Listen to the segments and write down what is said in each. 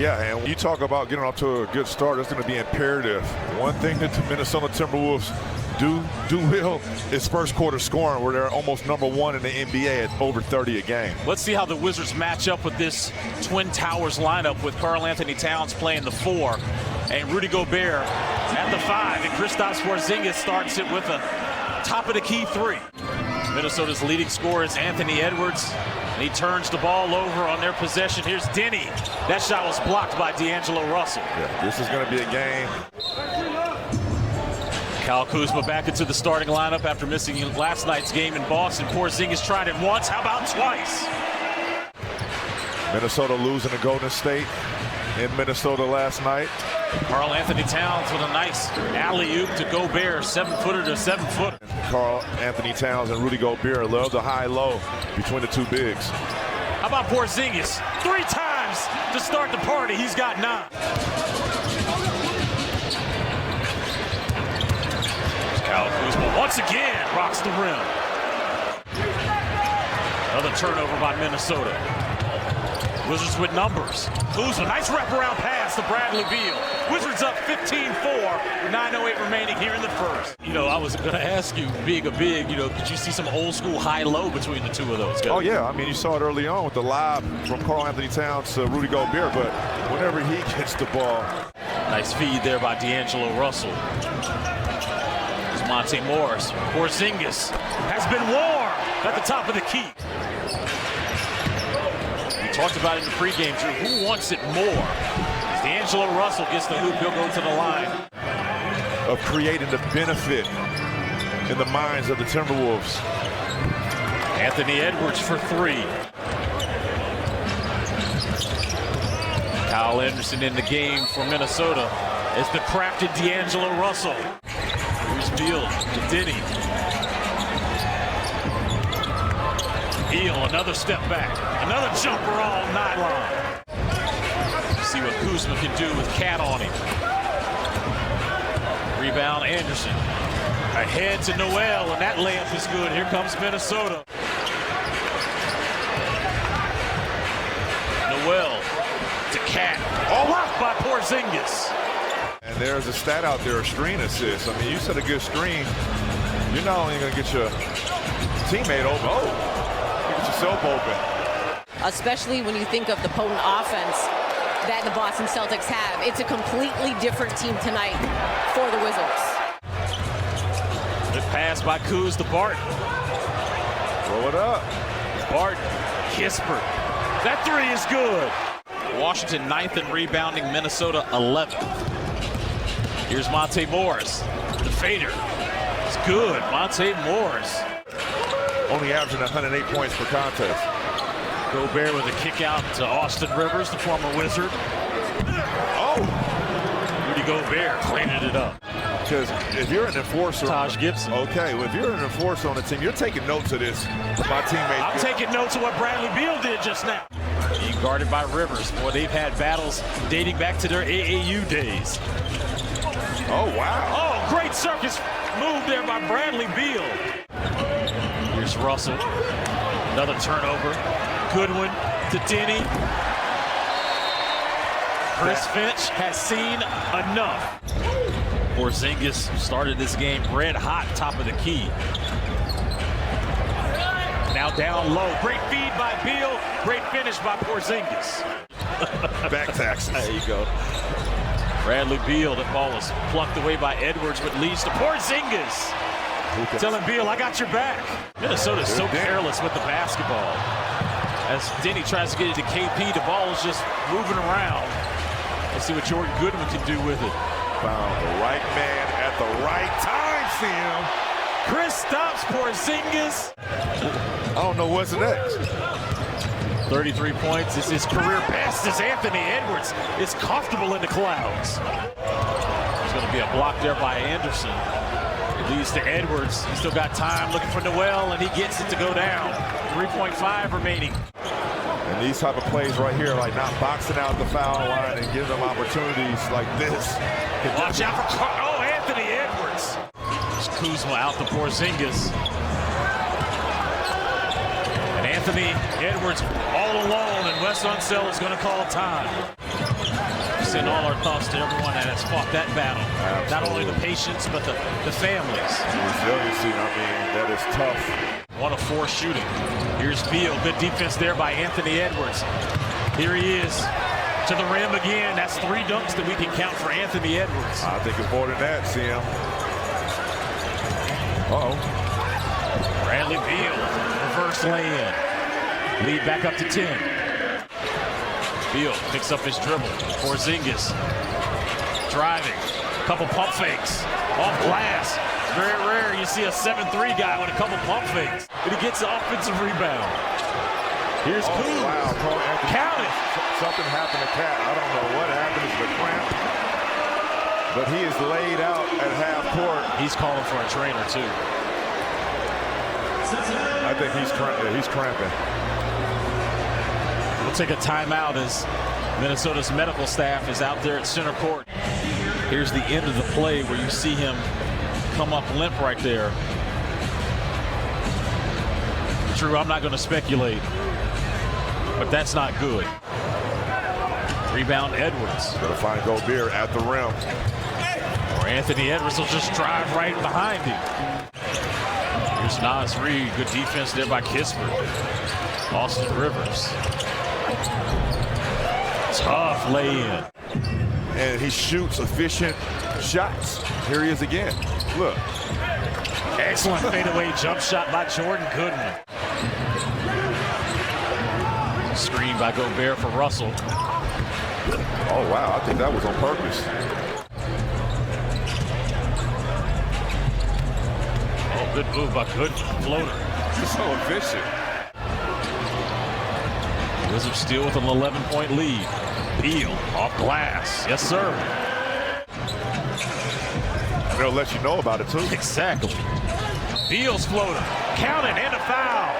Yeah, and when you talk about getting off to a good start, that's going to be imperative. One thing that the Minnesota Timberwolves do well is first quarter scoring, where they're almost #1 in the NBA at over 30 a game. Let's see how the Wizards match up with this Twin Towers lineup with Karl-Anthony Towns playing the 4 and Rudy Gobert at the 5, and Kristaps Porzingis starts it with a top of the key 3. Minnesota's leading scorer is Anthony Edwards. And he turns the ball over on their possession. Here's Denny. That shot was blocked by D'Angelo Russell. Yeah, this is going to be a game. Kyle Kuzma back into the starting lineup after missing last night's game in Boston. Porzingis tried it once. How about twice? Minnesota losing to Golden State in Minnesota last night. Karl-Anthony Towns with a nice alley-oop to Gobert, 7-footer to 7-footer. Karl-Anthony Towns and Rudy Gobert love the high-low between the two bigs. How about Porzingis? 3 times to start the party. He's got 9. Kyle Kuzma once again rocks the rim. Another turnover by Minnesota. Wizards with numbers. Kuzma, nice wraparound pass to Bradley Beal. Wizards up 15-4 with 9:08 remaining here in the first. You know, I was going to ask you, being a big, could you see some old school high-low between the two of those guys? Oh, yeah. I mean, you saw it early on with the lob from Karl-Anthony Towns to Rudy Gobert, but whenever he gets the ball. Nice feed there by D'Angelo Russell. There's Monte Morris. Porzingis has been warm at the top of the key. Talked about it in the pregame, Drew. Who wants it more? As D'Angelo Russell gets the hoop, he'll go to the line. Of creating the benefit in the minds of the Timberwolves. Anthony Edwards for 3. Kyle Anderson in the game for Minnesota as the crafted D'Angelo Russell. Here's Beal to Denny. Beal, another step back. Another jumper all nylon. See what Kuzma can do with Cat on him. Rebound Anderson. Ahead to Noel, and that layup is good. Here comes Minnesota. Noel to Cat. All blocked by Porzingis. And there's a stat out there, a screen assist. I mean, you set a good screen, you're not only going to get your teammate over, get yourself open. Especially when you think of the potent offense that the Boston Celtics have. It's a completely different team tonight for the Wizards. Good pass by Kuz to Barton. Throw it up. Barton, Kispert. That 3 is good. Washington 9th in rebounding, Minnesota 11th. Here's Monte Morris. The fader. It's good. Monte Morris. Only averaging 108 points per contest. Gobert with a kick out to Austin Rivers, the former Wizard. Oh! Rudy Gobert cleaning it up. Because if you're an enforcer, Taj Gibson. Okay, well, if you're an enforcer on the team, you're taking notes of this. My teammate. I'm taking notes of what Bradley Beal did just now. Being guarded by Rivers. Boy, they've had battles dating back to their AAU days. Oh, wow. Oh, great circus move there by Bradley Beal. Here's Russell. Another turnover. Goodwin to Denny. Chris Finch has seen enough. Porzingis started this game red hot, top of the key. Now down low. Great feed by Beal. Great finish by Porzingis. Back taxes. There you go. Bradley Beal, that ball is plucked away by Edwards, but leads to Porzingis. Telling Beal, I got your back. Minnesota's so careless with the basketball. As Denny tries to get it to KP, the ball is just moving around. Let's see what Jordan Goodwin can do with it. Found the right man at the right time, Sam. Kristaps Porzingis. I don't know what's next. 33 points is his career best as Anthony Edwards is comfortable in the clouds. There's going to be a block there by Anderson. It leads to Edwards. He's still got time looking for Noel, and he gets it to go down. 3.5 remaining. And these type of plays right here, like not boxing out the foul line and giving them opportunities like this. Watch out for Anthony Edwards. There's Kuzma out to Porzingis. And Anthony Edwards all alone, and Wes Unseld is going to call time. send all our thoughts to everyone that has fought that battle. Absolutely. Not only the patients, but the families. The resiliency, I mean, that is tough. 1 of 4 shooting. Here's Beal. Good defense there by Anthony Edwards. Here he is to the rim again. That's 3 dunks that we can count for Anthony Edwards. I think it's more than that, Sam. Uh-oh. Bradley Beal, reverse lay-in. Lead back up to 10. Beal picks up his dribble. Porzingis driving. Couple pump fakes. Off glass. It's very rare you see a 7'3" guy with a couple pump fakes. But he gets the offensive rebound. Here's Kuz. Wow, Count it. Something happened to Cat. I don't know what happened. It's the cramp. But he is laid out at half court. He's calling for a trainer, too. I think he's cramping. We'll take a timeout as Minnesota's medical staff is out there at center court. Here's the end of the play where you see him come up limp right there. Drew, I'm not going to speculate, but that's not good. Rebound Edwards. Gonna find Gobert at the rim. Or Anthony Edwards will just drive right behind him. Here's Nas Reed. Good defense there by Kispert. Austin Rivers. Tough lay-in. And he shoots efficient shots. Here he is again. Look. Excellent fadeaway jump shot by Jordan Goodwin. Screen by Gobert for Russell. Oh, wow. I think that was on purpose. Oh, good move by Goodwin. Floater. It's so efficient. Wizards still with an 11-point lead. Beal off glass. Yes, sir. They'll let you know about it, too. Exactly. Beal's floater. Count it, and a foul.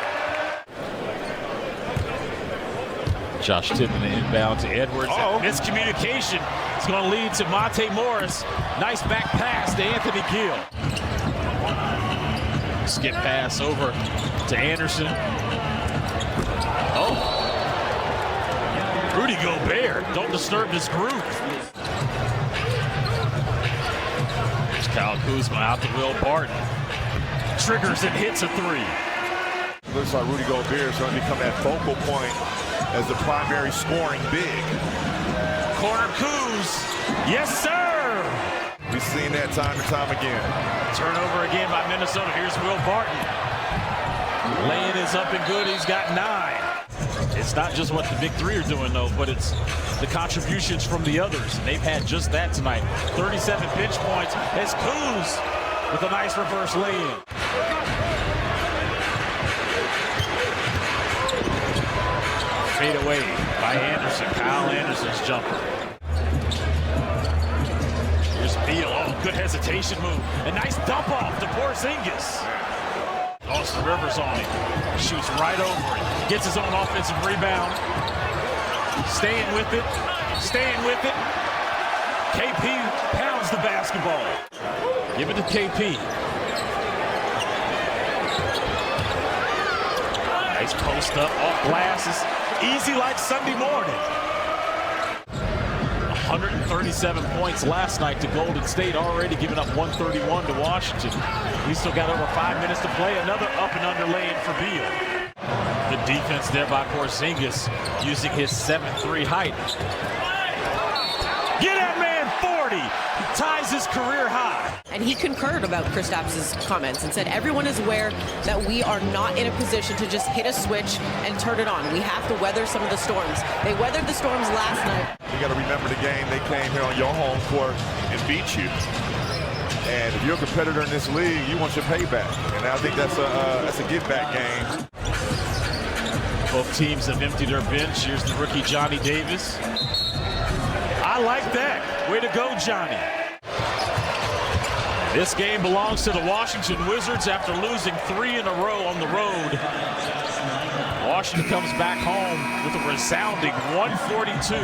Josh Tippin inbound to Edwards. Uh-oh. Miscommunication is going to lead to Monte Morris. Nice back pass to Anthony Gill. Skip pass over to Anderson. Oh. Rudy Gobert, don't disturb this groove. There's Kyle Kuzma out to Will Barton. Triggers and hits a 3. Looks like Rudy Gobert is going to become that focal point as the primary scoring big. Corner Kuz. Yes, sir. We've seen that time and time again. Turnover again by Minnesota. Here's Will Barton. Laying is up and good. He's got 9. It's not just what the big 3 are doing, though, but it's the contributions from the others. And they've had just that tonight. 37 bench points as Kuz with a nice reverse lay-in. Fade away by Anderson. Kyle Anderson's jumper. Here's Beal. Oh, good hesitation move. A nice dump off to Porzingis. Austin Rivers on him. Shoots right over it. Gets his own offensive rebound. Staying with it. Staying with it. KP pounds the basketball. Give it to KP. Nice post up off glasses. Easy like Sunday morning. 137 points last night to Golden State, already giving up 131 to Washington. We still got over 5 minutes to play. Another up and under lay-in for Beal. Good defense there by Porzingis, using his 7'3" height. Get that man 40. He ties his career high. And he concurred about Kristaps' comments and said everyone is aware that we are not in a position to just hit a switch and turn it on. We have to weather some of the storms. They weathered the storms last night. You got to remember the game. They came here on your home court and beat you. And if you're a competitor in this league, you want your payback. And I think that's a give-back game. Both teams have emptied their bench. Here's the rookie Johnny Davis. I like that. Way to go, Johnny. This game belongs to the Washington Wizards after losing 3 in a row on the road. Washington comes back home with a resounding 142.